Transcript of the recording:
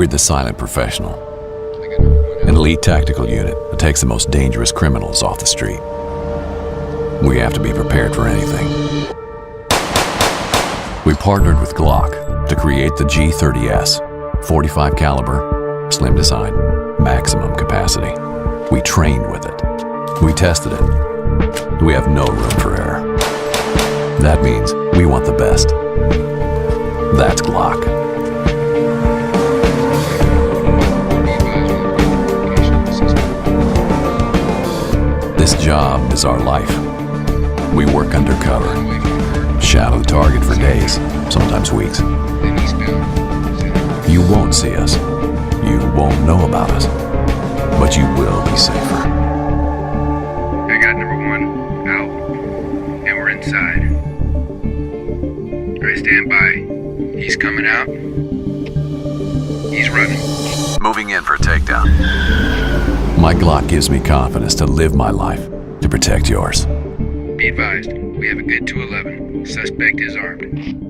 We're the silent professional, an elite tactical unit that takes the most dangerous criminals off the street. We have to be prepared for anything. We partnered with GLOCK to create the G30S, 45 caliber, slim design, maximum capacity. We trained with it. We tested it. We have no room for error. That means we want the best. That's GLOCK. This job is our life. We work undercover, shadow the target for days, sometimes weeks. You won't see us. You won't know about us. But you will be safer. I got number one out, and we're inside. Alright, stand by. He's coming out. He's running. Moving in for a takedown. My GLOCK gives me confidence to live my life, to protect yours. Be advised, we have a good 211. Suspect is armed.